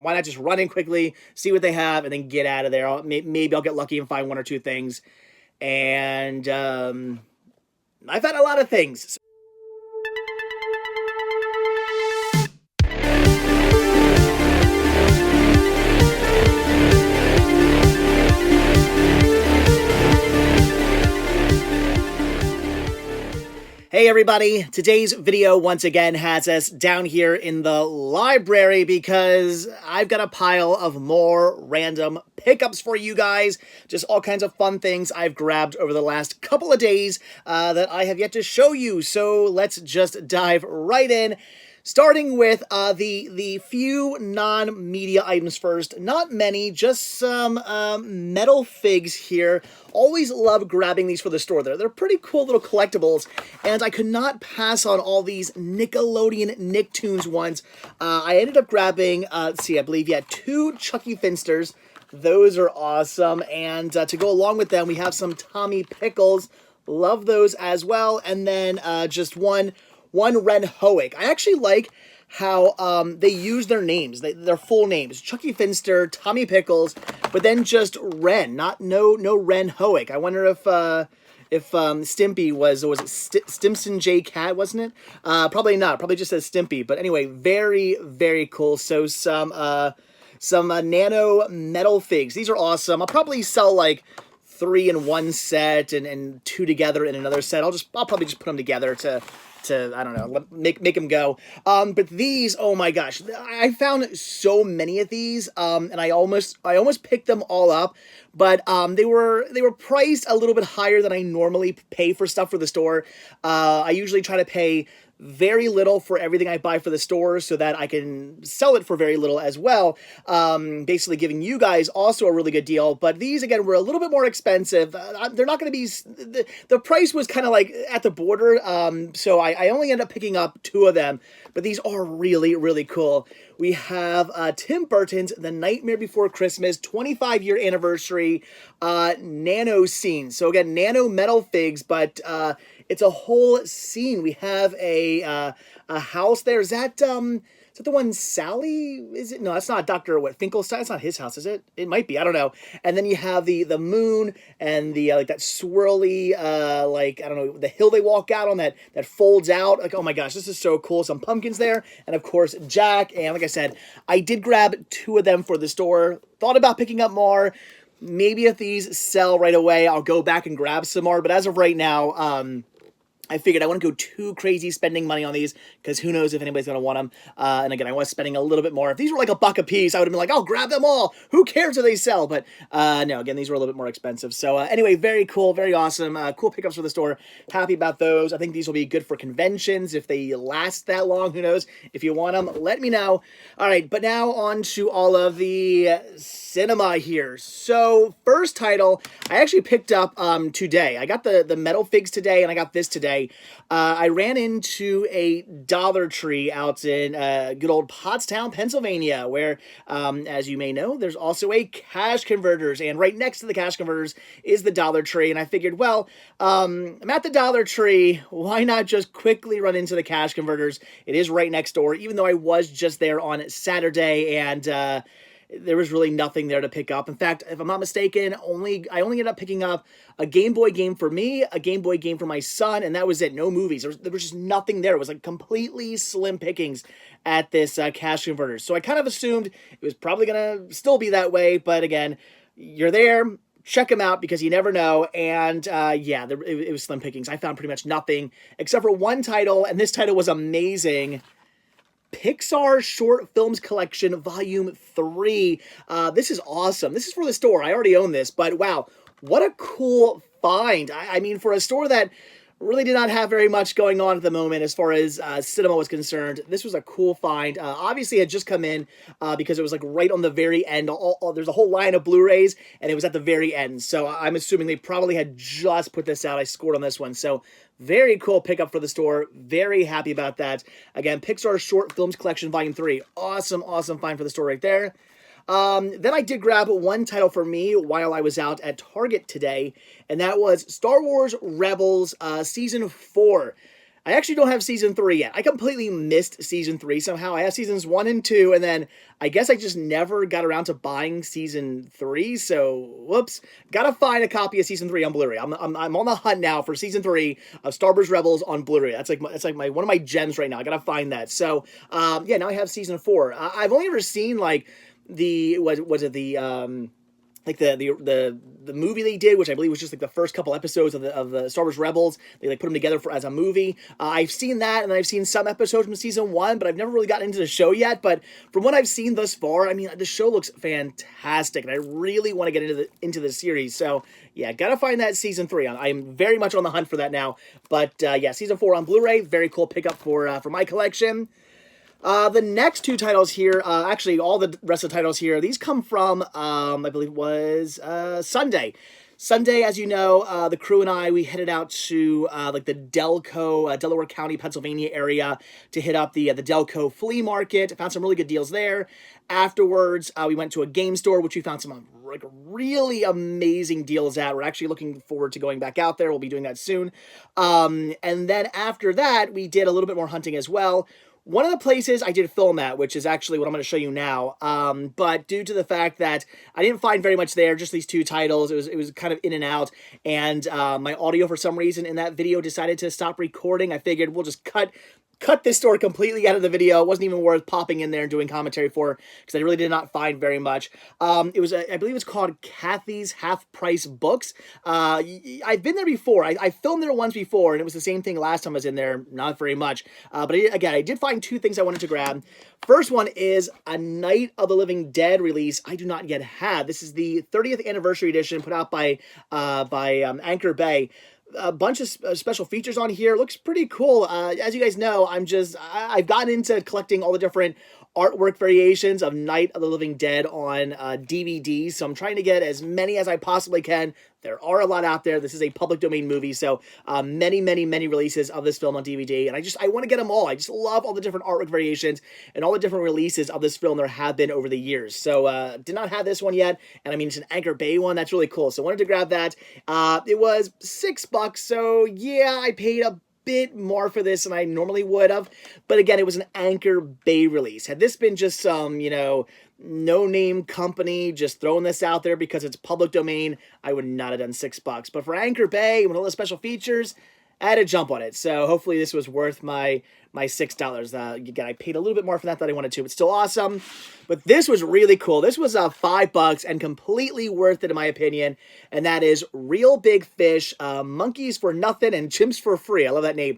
why not just run in quickly, see what they have, and then get out of there. Maybe I'll get lucky and find one or two things. And I found a lot of things. Hey everybody, today's video once again has us down here in the library because I've got a pile of more random pickups for you guys. Just all kinds of fun things I've grabbed over the last couple of days that I have yet to show you. So let's just dive right in. Starting with the few non-media items first. Not many, just some metal figs here. Always love grabbing these for the store. They're pretty cool little collectibles, and I could not pass on all these Nickelodeon Nicktoons ones. I ended up grabbing, let's see, I believe, yeah, 2 Chucky Finsters. Those are awesome, and to go along with them, we have some Tommy Pickles. Love those as well, and then just one Ren Hoek. I actually like how they use their names, their full names. Chucky Finster, Tommy Pickles, but then just Ren, no Ren Hoek. I wonder if Stimpy was it Stimson J. Cat, wasn't it? Probably not. Probably just says Stimpy. But anyway, very, very cool. So some nano metal figs. These are awesome. I'll probably sell like 3 in one set and 2 together in another set. I'll probably just put them together to I don't know, make them go. But these, oh my gosh, I found so many of these, and I almost picked them all up, but they were priced a little bit higher than I normally pay for stuff for the store. I usually try to pay very little for everything I buy for the store so that I can sell it for very little as well, basically giving you guys also a really good deal. But these, again, were a little bit more expensive. They're not going to be, the price was kind of like at the border, so I only ended up picking up 2 of them, but these are really, really cool. We have Tim Burton's The Nightmare Before Christmas 25-year anniversary nano scene. So again, nano metal figs, but it's a whole scene. We have a house there. Is that the one Sally? Is it? No, that's not Dr. Finkelstein. It's not his house, is it? It might be. I don't know. And then you have the moon and the like that swirly like, I don't know, the hill they walk out on that folds out. Like, oh my gosh, this is so cool. Some pumpkins there, and of course Jack. And like I said, I did grab 2 of them for the store. Thought about picking up more. Maybe if these sell right away, I'll go back and grab some more. But as of right now, I figured I wouldn't go too crazy spending money on these because who knows if anybody's going to want them. And again, I was spending a little bit more. If these were like $1 a piece, I would have been like, I'll grab them all. Who cares if they sell? But no, again, these were a little bit more expensive. So anyway, very cool, very awesome. Cool pickups for the store. Happy about those. I think these will be good for conventions if they last that long. Who knows? If you want them, let me know. All right, but now on to all of the cinema here. So first title, I actually picked up today. I got the metal figs today, and I got this today. I ran into a Dollar Tree out in good old Pottstown, Pennsylvania, where, as you may know, there's also a Cash Converters, and right next to the Cash Converters is the Dollar Tree, and I figured, well, I'm at the Dollar Tree, why not just quickly run into the Cash Converters? It is right next door, even though I was just there on Saturday, and there was really nothing there to pick up. In fact, if I'm not mistaken, I only ended up picking up a Game Boy game for me, a Game Boy game for my son, and that was it. No movies. There was just nothing there. It was like completely slim pickings at this Cash Converters. So I kind of assumed it was probably going to still be that way, but again, you're there, check them out because you never know. And yeah, it was slim pickings. I found pretty much nothing except for one title, and this title was amazing. Pixar Short Films Collection Volume 3. This is awesome. This is for the store. I already own this, but wow, what a cool find. I mean, for a store that really did not have very much going on at the moment as far as cinema was concerned, this was a cool find. Obviously, it had just come in because it was like right on the very end. There's a whole line of Blu-rays, and it was at the very end. So I'm assuming they probably had just put this out. I scored on this one. So very cool pickup for the store. Very happy about that. Again, Pixar Short Films Collection Volume 3. Awesome, awesome find for the store right there. Then I did grab one title for me while I was out at Target today, and that was Star Wars Rebels Season 4. I actually don't have season 3 yet. I completely missed season 3 somehow. I have seasons 1 and 2, and then I guess I just never got around to buying season 3, so whoops. Gotta find a copy of season 3 on Blu-ray. I'm on the hunt now for season 3 of Star Wars Rebels on Blu-ray. That's like my one of my gems right now. I gotta find that. So, yeah, now I have season 4. I've only ever seen, like, was it the, like the movie they did, which I believe was just like the first couple episodes of the Star Wars Rebels. They like put them together as a movie. I've seen that, and I've seen some episodes from season 1, but I've never really gotten into the show yet. But from what I've seen thus far, I mean, the show looks fantastic, and I really want to get into the series. So yeah, gotta find that season 3. I'm very much on the hunt for that now. But yeah, season 4 on Blu-ray, very cool pickup for my collection. The next 2 titles here, actually all the rest of the titles here, these come from, I believe it was, Sunday. Sunday, as you know, the crew and I, we headed out to, like the Delco, Delaware County, Pennsylvania area to hit up the Delco flea market. Found some really good deals there. Afterwards, we went to a game store, which we found some like really amazing deals at. We're actually looking forward to going back out there. We'll be doing that soon. And then after that, we did a little bit more hunting as well. One of the places I did film at, which is actually what I'm going to show you now, but due to the fact that I didn't find very much there, just these 2 titles, it was kind of in and out, and my audio for some reason in that video decided to stop recording. I figured we'll just cut this store completely out of the video. It wasn't even worth popping in there and doing commentary for, because I really did not find very much. It was, I believe it's called Cathy's Half Price Books. I've been there before. I filmed there once before, and it was the same thing last time I was in there. Not very much. But again, I did find 2 things I wanted to grab. First one is a Night of the Living Dead release I do not yet have. This is the 30th anniversary edition put out by Anchor Bay. A bunch of special features on here. Looks pretty cool. As you guys know, I've gotten into collecting all the different artwork variations of Night of the Living Dead on DVD, so I'm trying to get as many as I possibly can. There are a lot out there. This is a public domain movie, so many releases of this film on DVD, and I want to get them all. I just love all the different artwork variations and all the different releases of this film there have been over the years. So did not have this one yet, and I mean, it's an Anchor Bay one. That's really cool, so wanted to grab that. It was $6, so yeah, I paid a bit more for this than I normally would have, but again, it was an Anchor Bay release. Had this been just some, you know, no-name company just throwing this out there because it's public domain, I would not have done $6. But for Anchor Bay, with all the special features, I had to jump on it. So hopefully this was worth my $6. Again, I paid a little bit more for that than I wanted to, but still awesome. But this was really cool. This was $5 and completely worth it in my opinion. And that is Real Big Fish, Monkeys for Nothing and Chimps for Free. I love that name.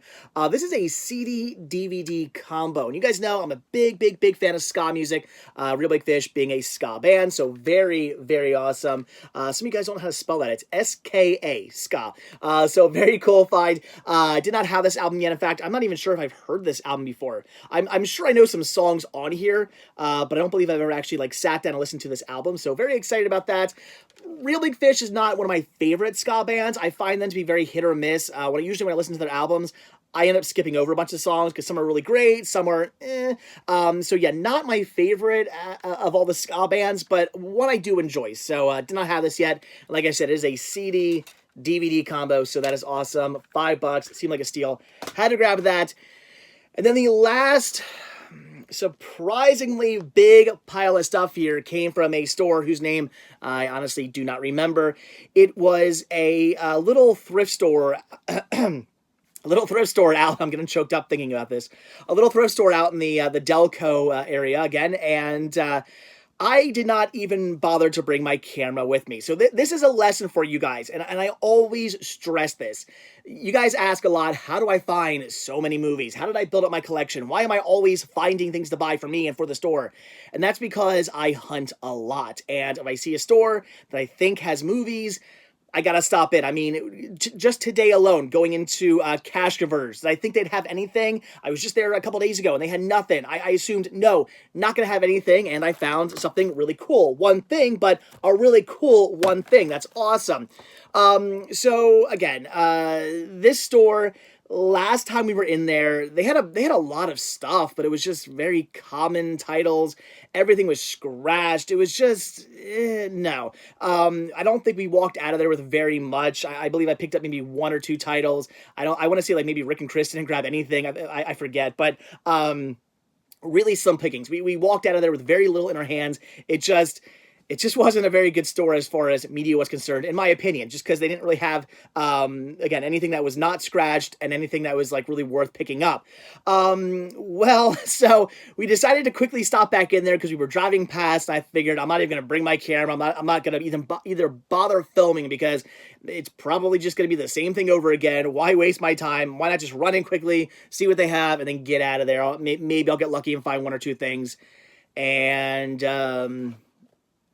This is a CD DVD combo. And you guys know I'm a big fan of ska music. Real Big Fish being a ska band, so very awesome. Some of you guys don't know how to spell that. It's S-K-A, ska. So very cool find. I did not have this album yet. In fact, I'm not even sure if I've heard this album before. I'm sure I know some songs on here, but I don't believe I've ever actually like sat down and listened to this album. So very excited about that. Real Big Fish is not one of my favorite ska bands. I find them to be very hit or miss. Usually when I listen to their albums, I end up skipping over a bunch of songs because some are really great, some are eh. So yeah, not my favorite of all the ska bands, but one I do enjoy. So did not have this yet. Like I said, it is a CD DVD combo, so that is awesome. $5, seemed like a steal. Had to grab that. And then the last surprisingly big pile of stuff here came from a store whose name I honestly do not remember. It was a little thrift store. A little thrift store out. I'm getting choked up thinking about this. A little thrift store out in the Delco area again, and I did not even bother to bring my camera with me. So this is a lesson for you guys, and I always stress this. You guys ask a lot, how do I find so many movies? How did I build up my collection? Why am I always finding things to buy for me and for the store? And that's because I hunt a lot, and if I see a store that I think has movies, I gotta stop it. I mean, just today alone, going into Cash Converters, did I think they'd have anything? I was just there a couple days ago, and they had nothing. I assumed, no, not gonna have anything, and I found something really cool. One thing, but a really cool one thing. That's awesome. So, again, this store, last time we were in there, they had a lot of stuff, but it was just very common titles. Everything was scratched. It was just no. I don't think we walked out of there with very much. I believe I picked up maybe one or two titles. I want to say like maybe Rick and Kristen and grab anything. I forget, but really some pickings. We walked out of there with very little in our hands. It just wasn't a very good store as far as media was concerned, in my opinion, just because they didn't really have, again, anything that was not scratched and anything that was, like, really worth picking up. Well, so we decided to quickly stop back in there because we were driving past, and I figured I'm not even going to bring my camera. I'm not going to either bother filming because it's probably just going to be the same thing over again. Why waste my time? Why not just run in quickly, see what they have, and then get out of there? Maybe I'll get lucky and find one or two things. And,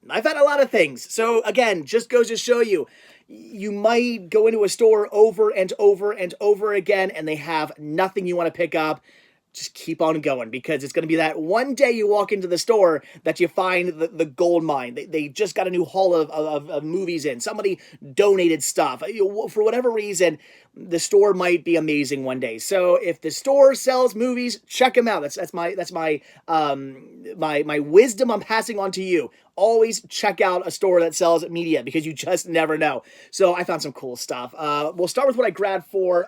I've had a lot of things. So again, just goes to show you, you might go into a store over and over and over again and they have nothing you want to pick up. Just keep on going because it's going to be that one day you walk into the store that you find the gold mine. They just got a new haul of movies in. Somebody donated stuff. For whatever reason, the store might be amazing one day. So if the store sells movies, check them out. That's my wisdom I'm passing on to you. Always check out a store that sells media because you just never know. So I found some cool stuff. We'll start with what I grabbed for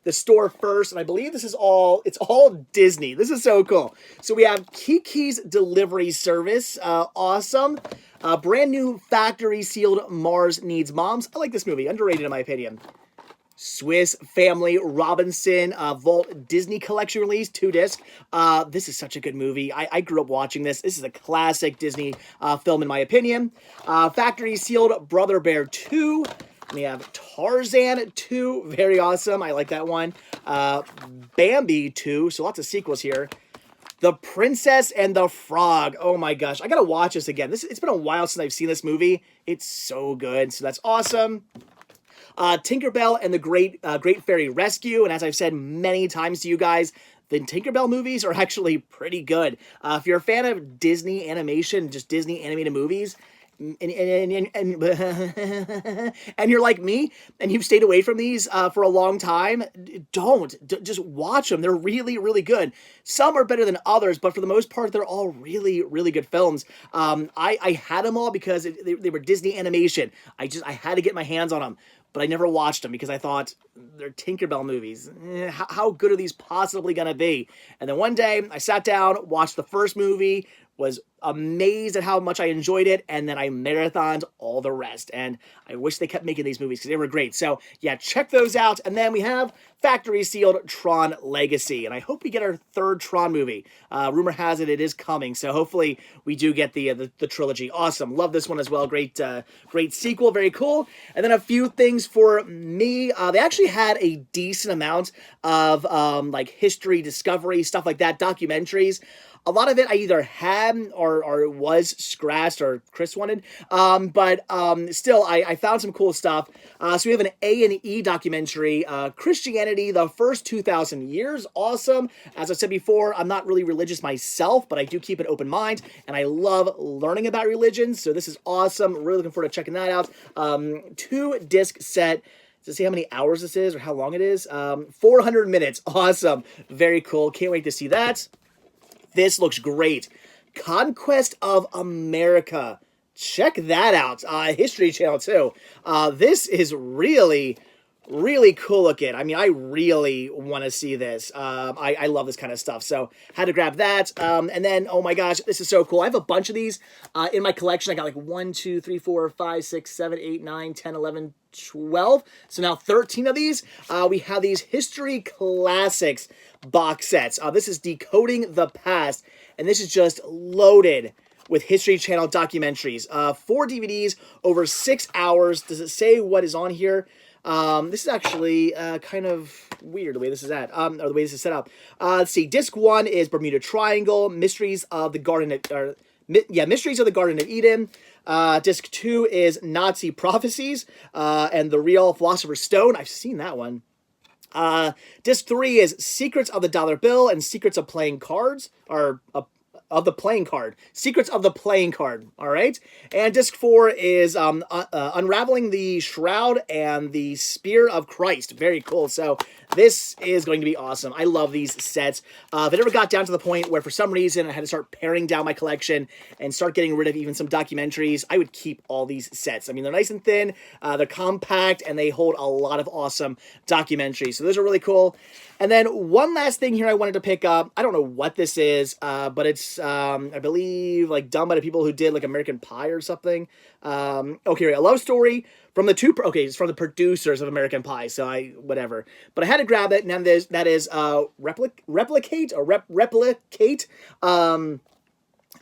the store first, and I believe it's all Disney. This is so cool. So we have Kiki's Delivery Service. Awesome. Brand new factory sealed Mars Needs Moms. I like this movie. Underrated in my opinion. Swiss Family Robinson Vault Disney Collection release, 2-disc. This is such a good movie. I grew up watching this. This is a classic Disney film in my opinion. Factory Sealed Brother Bear 2. We have Tarzan 2. Very awesome. I like that one. Bambi 2. So lots of sequels here. The Princess and the Frog. Oh my gosh. I gotta watch this again. It's been a while since I've seen this movie. It's so good. So that's awesome. Tinkerbell and the Great Fairy Rescue, and as I've said many times to you guys, the Tinkerbell movies are actually pretty good. If you're a fan of Disney animation, just Disney animated movies, and you're like me, and you've stayed away from these for a long time, just watch them. They're really, really good. Some are better than others, but for the most part, they're all really, really good films. I had them all because they were Disney animation. I had to get my hands on them. But I never watched them because I thought, they're Tinkerbell movies. How good are these possibly going to be? And then one day, I sat down, watched the first movie, was amazed at how much I enjoyed it, and then I marathoned all the rest. And I wish they kept making these movies because they were great. So, yeah, check those out. And then we have Factory Sealed Tron Legacy. And I hope we get our third Tron movie. Rumor has it is coming. So hopefully we do get the trilogy. Awesome. Love this one as well. Great sequel. Very cool. And then a few things for me. They actually had a decent amount of like history, discovery, stuff like that, documentaries. A lot of it I either had or was scratched or Chris wanted. But still, I found some cool stuff. So we have an A&E documentary, Christianity, the First 2,000 Years. Awesome. As I said before, I'm not really religious myself, but I do keep an open mind, and I love learning about religions. So this is awesome. Really looking forward to checking that out. 2-disc set. To see how many hours this is or how long it is. 400 minutes. Awesome. Very cool. Can't wait to see that. This looks great. Conquest of America. Check that out. History Channel, too. This is really, really cool looking. I mean, I really want to see this. I love this kind of stuff. So, had to grab that. And then, oh my gosh, this is so cool. I have a bunch of these in my collection. I got like 1, 2, 3, 4, 5, 6, 7, 8, 9, 10, 11, 12. So now 13 of these. We have these History Classics box sets. This is Decoding the Past, and this is just loaded with History Channel documentaries. 4 DVDs over 6 hours. Does it say what is on here? This is actually kind of weird the way this is or the way this is set up. Let's see. Disc 1 is Bermuda Triangle, Mysteries of the Garden of Eden. Disc 2 is Nazi Prophecies, and The Real Philosopher's Stone. I've seen that one. Disc 3 is Secrets of the Dollar Bill and Secrets of Playing Cards, or of the playing card. Secrets of the playing card. All right. And disc 4 is Unraveling the Shroud and the Spear of Christ. Very cool. So this is going to be awesome. I love these sets. If it ever got down to the point where for some reason I had to start paring down my collection and start getting rid of even some documentaries, I would keep all these sets. I mean, they're nice and thin, they're compact, and they hold a lot of awesome documentaries. So those are really cool. And then one last thing here I wanted to pick up. I don't know what this is, but it's, I believe, like done by the people who did like American Pie or something. Okay, a love story from the it's from the producers of American Pie, so whatever. But I had to grab it, and that is Replicate.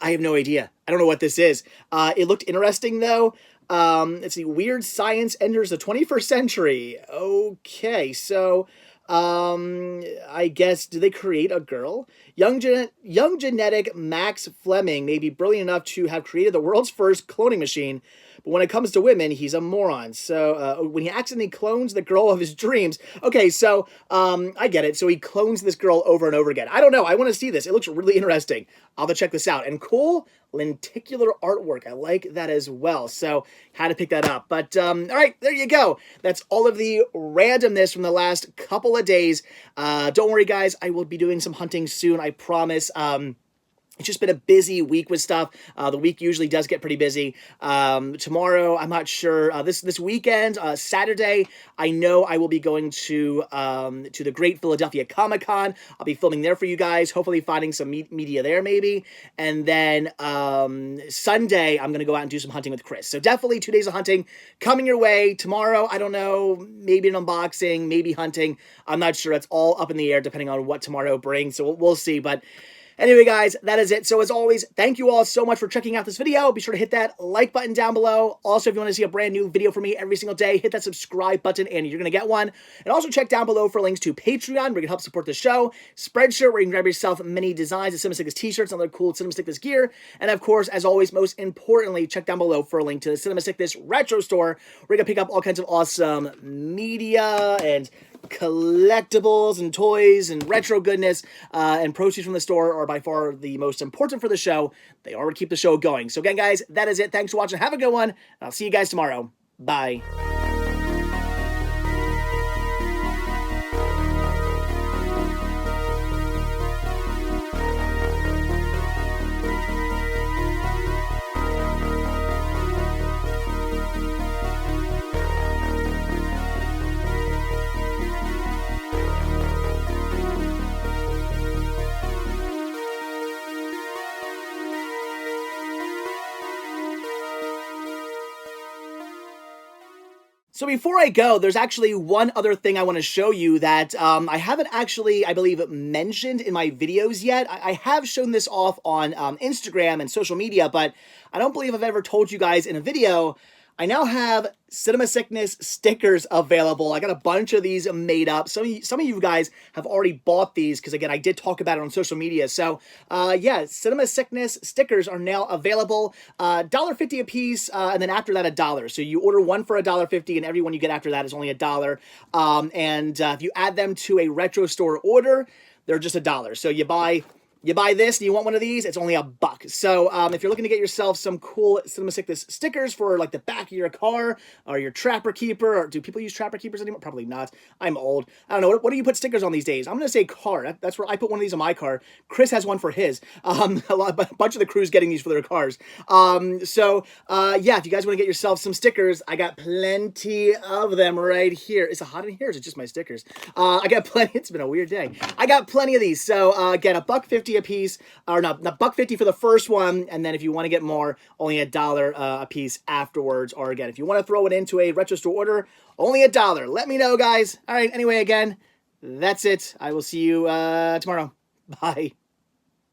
I have no idea. I don't know what this is. It looked interesting, though. Let's see. Weird Science Enters the 21st Century. Okay, so I guess, did they create a girl? Young genetic Max Fleming may be brilliant enough to have created the world's first cloning machine, but when it comes to women, he's a moron. So when he accidentally clones the girl of his dreams. Okay, so I get it. So he clones this girl over and over again. I don't know. I want to see this. It looks really interesting. I'll have to check this out. And cool lenticular artwork. I like that as well. So had to pick that up. But all right, there you go. That's all of the randomness from the last couple of days. Don't worry, guys. I will be doing some hunting soon. I promise. It's just been a busy week with stuff. The week usually does get pretty busy. Tomorrow, I'm not sure. This weekend, Saturday, I know I will be going to the Great Philadelphia Comic-Con. I'll be filming there for you guys, hopefully finding some media there maybe. And then Sunday, I'm going to go out and do some hunting with Chris. So definitely 2 days of hunting coming your way. Tomorrow, I don't know, maybe an unboxing, maybe hunting. I'm not sure. It's all up in the air depending on what tomorrow brings. So we'll see. But anyway, guys, that is it. So as always, thank you all so much for checking out this video. Be sure to hit that like button down below. Also, if you want to see a brand new video from me every single day, hit that subscribe button and you're going to get one. And also check down below for links to Patreon, where you can help support the show, Spreadshirt, where you can grab yourself many designs of Cinema Sickness t-shirts and other cool Cinema Sickness gear. And of course, as always, most importantly, check down below for a link to the Cinema Sickness Retro Store, where you can pick up all kinds of awesome media and collectibles and toys and retro goodness, and proceeds from the store are by far the most important for the show. They are what keep the show going. So again, guys, that is it. Thanks for watching. Have a good one. I'll see you guys tomorrow. Bye. So before I go, there's actually one other thing I want to show you that I haven't actually, I believe, mentioned in my videos yet. I have shown this off on Instagram and social media, but I don't believe I've ever told you guys in a video. I now have Cinema Sickness stickers available. I got a bunch of these made up. Some of you guys have already bought these because, again, I did talk about it on social media. So, yeah, Cinema Sickness stickers are now available. $1.50 a piece, and then after that, $1. So you order one for $1.50, and every one you get after that is only $1. If you add them to a retro store order, they're just $1. So you buy this and you want one of these, it's only $1. So if you're looking to get yourself some cool Cinema Sickness stickers for like the back of your car or your Trapper Keeper, or do people use Trapper Keepers anymore? Probably not. I'm old. I don't know. What do you put stickers on these days? I'm going to say car. That's where I put one of these on my car. Chris has one for his. A bunch of the crew's getting these for their cars. Yeah, if you guys want to get yourself some stickers, I got plenty of them right here. Is it hot in here? Or is it just my stickers? I got plenty. It's been a weird day. I got plenty of these. So again, $1.50 a piece, or not $1.50 for the first one, and then if you want to get more, only $1 a piece afterwards. Or again, if you want to throw it into a retro store order, only $1. Let me know, guys. All right, anyway, again, that's it. I will see you tomorrow. Bye.